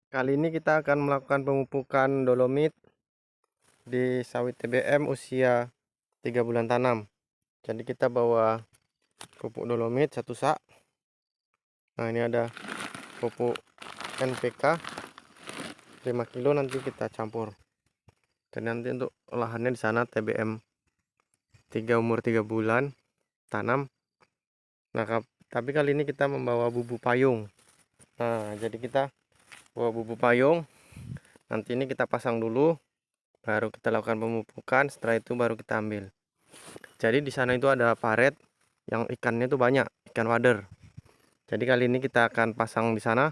Kali ini kita akan melakukan pemupukan dolomit di sawit TBM usia 3 bulan tanam. Jadi kita bawa pupuk dolomit 1 sak. Nah, ini ada pupuk NPK 5 kilo, nanti kita campur. Dan nanti untuk lahannya di sana TBM 3 umur 3 bulan tanam. Nah, tapi kali ini kita membawa bubuk payung. Nah, jadi kita bawa bubuk payung. Nanti ini kita pasang dulu, baru kita lakukan pemupukan. Setelah itu baru kita ambil. Jadi di sana itu ada paret yang ikannya itu banyak, ikan wader. Jadi kali ini kita akan pasang di sana.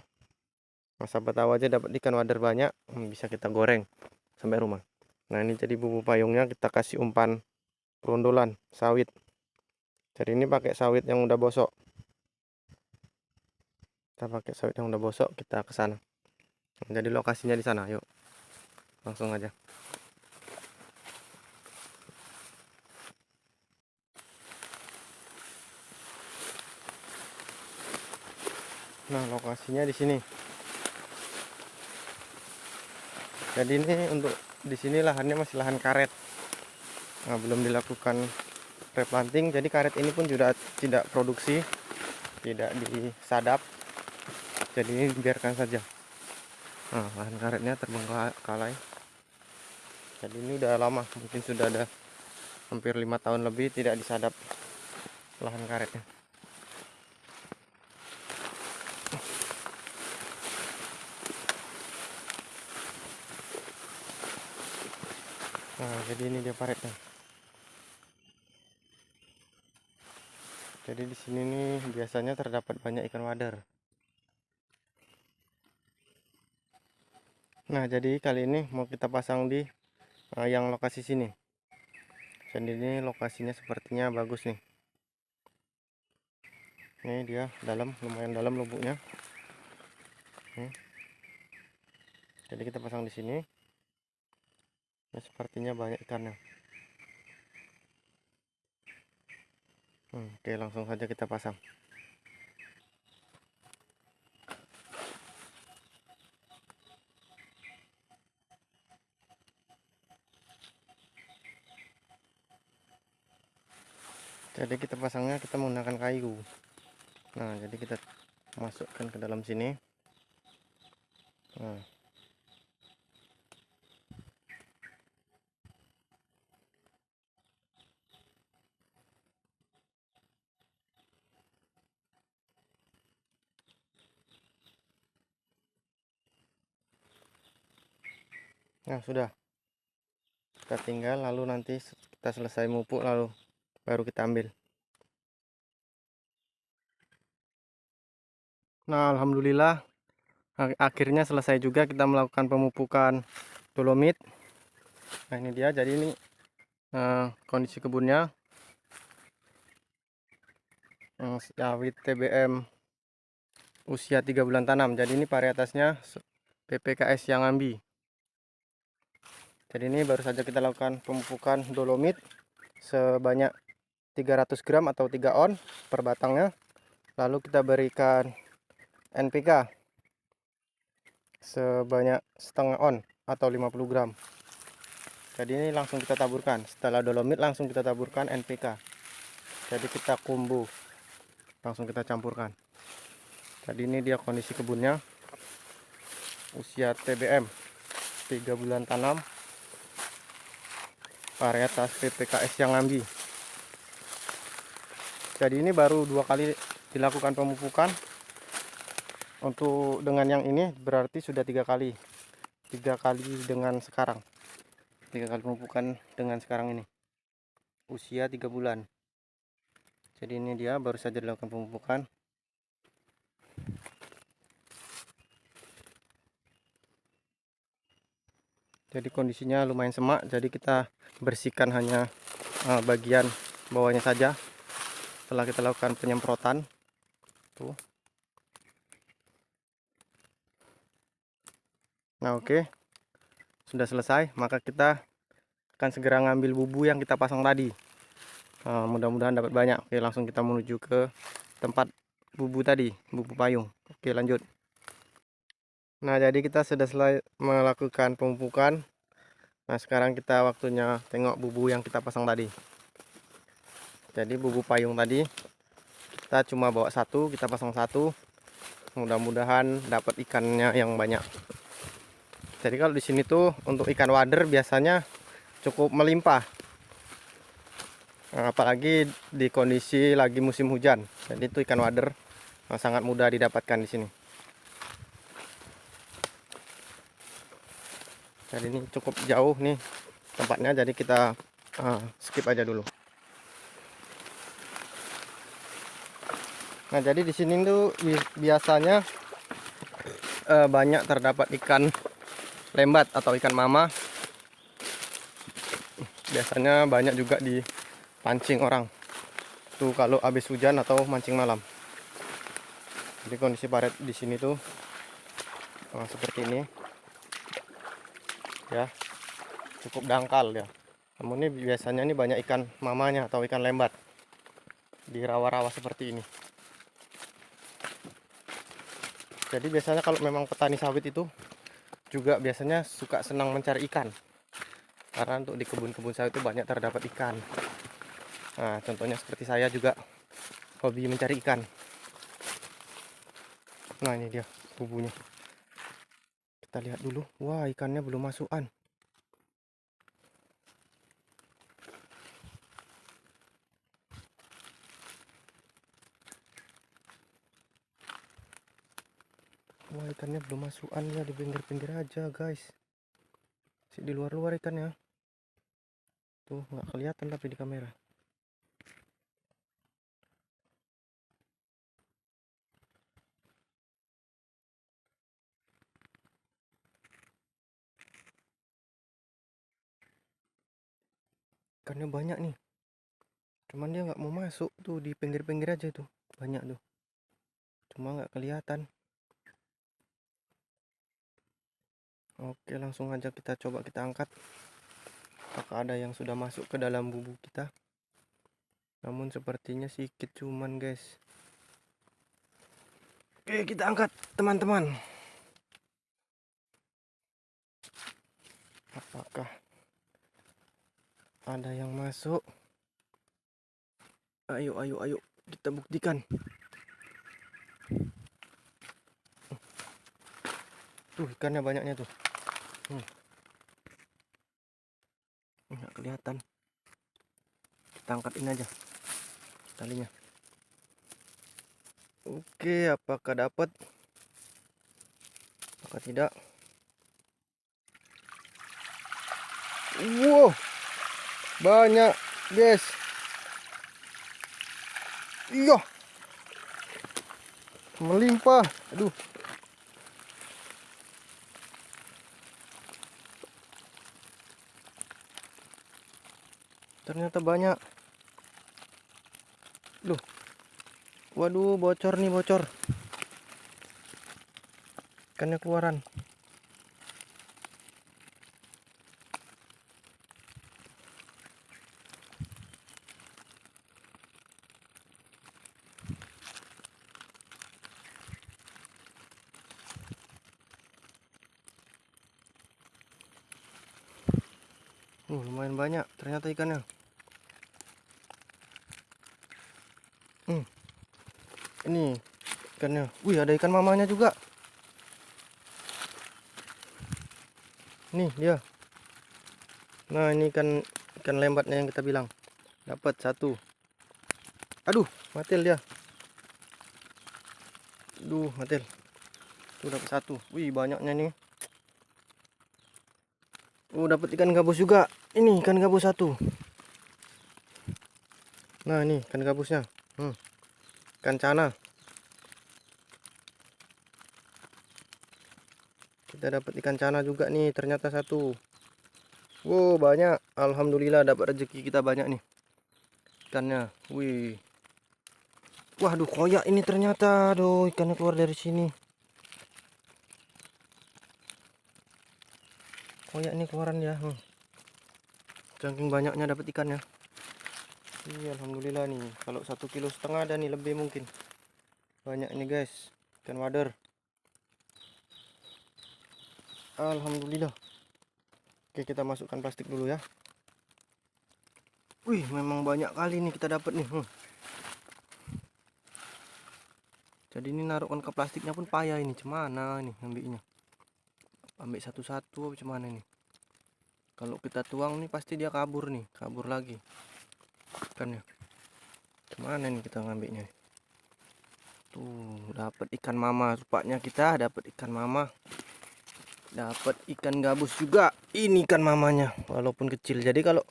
Nah, siapa tahu aja dapat ikan wader banyak, bisa kita goreng sampai rumah. Nah, ini jadi bubuk payungnya, kita kasih umpan perondolan sawit. Jadi ini pakai sawit yang udah bosok. Kita pakai sawit yang udah bosok, kita ke sana. Jadi lokasinya di sana, yuk. Langsung aja. Nah, lokasinya di sini. Jadi ini untuk di sini lahannya masih lahan karet. Nah, belum dilakukan replanting, jadi karet ini pun juga tidak produksi, tidak disadap. Jadi ini biarkan saja. Nah, lahan karetnya terbengkalai. Jadi ini udah lama, mungkin sudah ada hampir 5 tahun lebih tidak disadap lahan karetnya. Nah, jadi ini dia paretnya. Jadi di sini nih biasanya terdapat banyak ikan wader. Nah, jadi kali ini mau kita pasang di yang lokasi sini. Jadi ini lokasinya sepertinya bagus nih. Ini dia dalam, lumayan dalam lubuknya. Jadi kita pasang di sini. Ya, sepertinya banyak ikannya. Oke, langsung saja kita pasang. Jadi kita pasangnya kita menggunakan kayu. Nah, jadi kita masukkan ke dalam sini. Nah, sudah. Kita tinggal, lalu nanti kita selesai mupuk, lalu baru kita ambil. Nah, alhamdulillah akhirnya selesai juga kita melakukan pemupukan dolomit. Nah, ini dia. Jadi ini kondisi kebunnya sawit TBM usia 3 bulan tanam. Jadi ini varietasnya PPKS yang ambi. Jadi ini baru saja kita lakukan pemupukan dolomit sebanyak 300 gram atau 3 on per batangnya. Lalu kita berikan NPK sebanyak setengah on atau 50 gram. Jadi ini langsung kita taburkan. Setelah dolomit langsung kita taburkan NPK. Jadi kita kumbu, langsung kita campurkan. Jadi ini dia kondisi kebunnya usia TBM 3 bulan tanam, varietas PPKS yang ambi. Jadi ini baru 2 kali dilakukan pemupukan. Untuk dengan yang ini berarti sudah 3 kali. 3 kali dengan sekarang. 3 kali pemupukan dengan sekarang ini. Usia 3 bulan. Jadi ini dia baru saja dilakukan pemupukan. Jadi kondisinya lumayan semak, jadi kita bersihkan hanya bagian bawahnya saja setelah kita lakukan penyemprotan. Tuh. Nah, oke. Sudah selesai, maka kita akan segera ngambil bubu yang kita pasang tadi. Mudah-mudahan dapat banyak. Oke, langsung kita menuju ke tempat bubu tadi, bubu payung. Oke, lanjut. Nah, jadi kita sudah selesai melakukan pemupukan. Nah, sekarang kita waktunya tengok bubu yang kita pasang tadi. Jadi bubu payung tadi kita cuma bawa satu, kita pasang satu. Mudah-mudahan dapat ikannya yang banyak. Jadi kalau di sini tuh untuk ikan wader biasanya cukup melimpah. Nah, apalagi di kondisi lagi musim hujan. Jadi itu ikan wader sangat mudah didapatkan di sini. Jadi ini cukup jauh nih tempatnya, jadi kita skip aja dulu. Nah, jadi di sini tuh biasanya banyak terdapat ikan lembat atau ikan mama. Biasanya banyak juga dipancing orang tuh kalau habis hujan atau mancing malam. Jadi kondisi paret di sini tuh seperti ini ya, cukup dangkal ya. Namun ini biasanya ini banyak ikan mamanya atau ikan lembat di rawa-rawa seperti ini. Jadi biasanya kalau memang petani sawit itu juga biasanya suka senang mencari ikan, karena untuk di kebun-kebun sawit itu banyak terdapat ikan. Nah, contohnya seperti saya juga hobi mencari ikan. Nah, ini dia bubunya. Kita lihat dulu. Wah, ikannya belum masukan. Wah, ikannya belum masukan ya, di pinggir-pinggir aja guys. Masih di luar-luar ikannya. Tuh nggak kelihatan tapi di kamera. Ikannya banyak nih. Cuman dia nggak mau masuk tuh, di pinggir-pinggir aja tuh. Banyak tuh. Cuma nggak kelihatan. Oke, langsung aja kita coba kita angkat. Apakah ada yang sudah masuk ke dalam bubu kita? Namun sepertinya sedikit cuman guys. Oke, kita angkat teman-teman. Apakah ada yang masuk? Ayo, ayo, ayo. Kita buktikan. Tuh, ikannya banyaknya tuh. Nggak kelihatan. Kita angkatin aja talinya. Oke, apakah dapat? Apakah tidak? Wow, banyak guys. Iya, melimpah. Aduh, ternyata banyak. Loh, waduh, bocor nih, bocor. Ikannya keluaran. Lumayan banyak ternyata ikannya. Ini ikannya. Wih, ada ikan mamanya juga. Nih dia. Nah, ini ikan lembatnya yang kita bilang. Dapat satu. Aduh, matil dia. Aduh, matil. Tuh dapat satu. Wih, banyaknya nih. Dapat ikan gabus juga. Ini ikan gabus satu. Nah, ini ikan gabusnya. Ikan cana. Kita dapat ikan cana juga nih, ternyata satu. Wow, banyak. Alhamdulillah dapat rezeki kita banyak nih ikannya. Wih. Waduh, koyak ini ternyata. Aduh, ikannya keluar dari sini. Koyak ini keluaran ya. Saking banyaknya dapat ikannya. Iya, alhamdulillah nih. Kalau 1,5 kg ada nih, lebih mungkin. Banyak ini guys, ikan wader. Alhamdulillah. Oke, kita masukkan plastik dulu ya. Wih, memang banyak kali nih kita dapat nih. Jadi ini naruhkan ke plastiknya pun payah ini. Cemana nih ambilnya? Ambil satu-satu apa cuman ini? Kalau kita tuang nih pasti dia kabur nih, kabur lagi. Ikannya. Gimana nih kita ngambilnya? Tuh, dapat ikan mama. Rupanya kita dapat ikan mama. Dapat ikan gabus juga. Ini ikan mamanya, walaupun kecil. Jadi kalau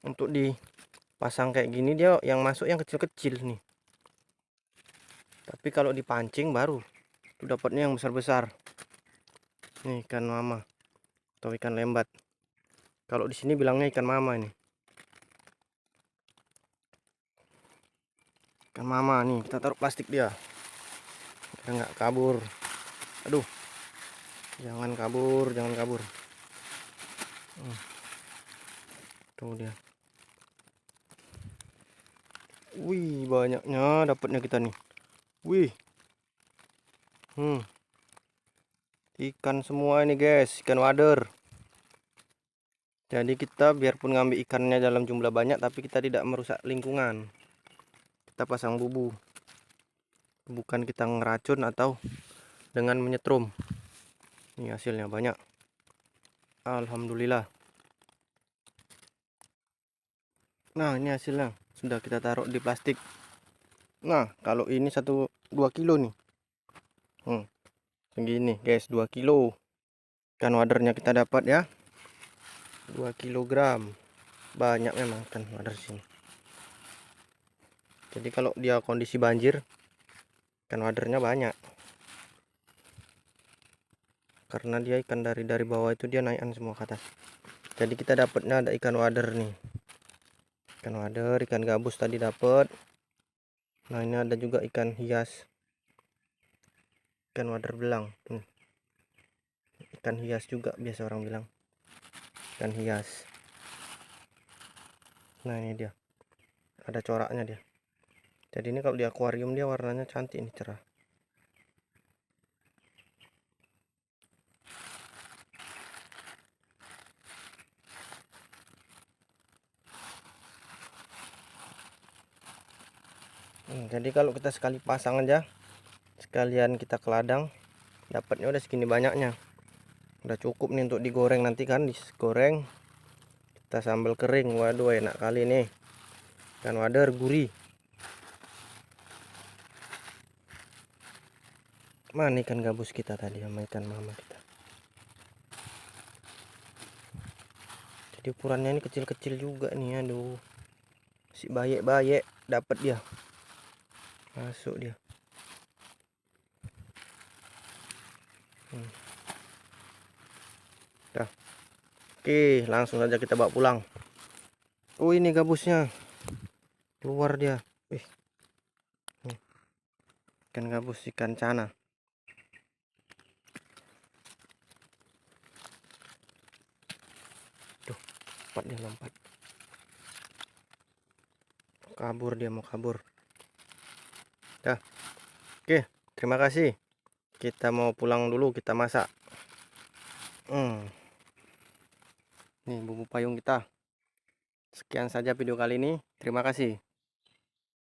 untuk dipasang kayak gini dia yang masuk yang kecil-kecil nih. Tapi kalau dipancing baru tuh dapatnya yang besar-besar. Nih ikan mama atau ikan lembat. Kalau di sini bilangnya ikan mama ini. Ikan mama nih, kita taruh plastik dia. Biar nggak kabur. Aduh. Jangan kabur, jangan kabur. Tuh dia. Wih, banyaknya dapatnya kita nih. Wih. Ikan semua ini, guys, ikan wader. Jadi kita biarpun ngambil ikannya dalam jumlah banyak, tapi kita tidak merusak lingkungan. Kita pasang bubu. Bukan kita ngeracun atau dengan menyetrum. Ini hasilnya banyak. Alhamdulillah. Nah, ini hasilnya. Sudah kita taruh di plastik. Nah, kalau ini 2 kilo nih. Segini, guys, 2 kilo. Ikan wadernya kita dapat ya. 2 kilogram. Banyak memang ikan wader sini. Jadi kalau dia kondisi banjir, ikan wadernya banyak. Karena dia ikan dari bawah itu dia naikkan semua ke atas. Jadi kita dapatnya ada ikan wader nih. Ikan wader, ikan gabus tadi dapat. Nah, ini ada juga ikan hias. Ikan wader belang. Ikan hias juga biasa orang bilang. Ikan hias. Nah, ini dia. Ada coraknya dia. Jadi ini kalau di akuarium dia warnanya cantik nih, cerah. Jadi kalau kita sekali pasang aja, sekalian kita ke ladang, dapatnya udah segini banyaknya. Udah cukup nih untuk digoreng nanti kan, digoreng. Kita sambal kering. Waduh, enak kali nih. Ikan wader gurih. Mana ikan gabus kita tadi sama ikan mama kita. Jadi ukurannya ini kecil-kecil juga nih, aduh. Si bayek-bayek dapat dia. Masuk dia. Dah. Oke, langsung saja kita bawa pulang. Oh, ini gabusnya. Keluar dia. Ikan gabus, ikan cana. Tuh, lompat dia, lompat. Kabur dia, mau kabur. Dah. Oke, terima kasih. Kita mau pulang dulu, kita masak. Nih bumbu payung kita. Sekian saja video kali ini. Terima kasih.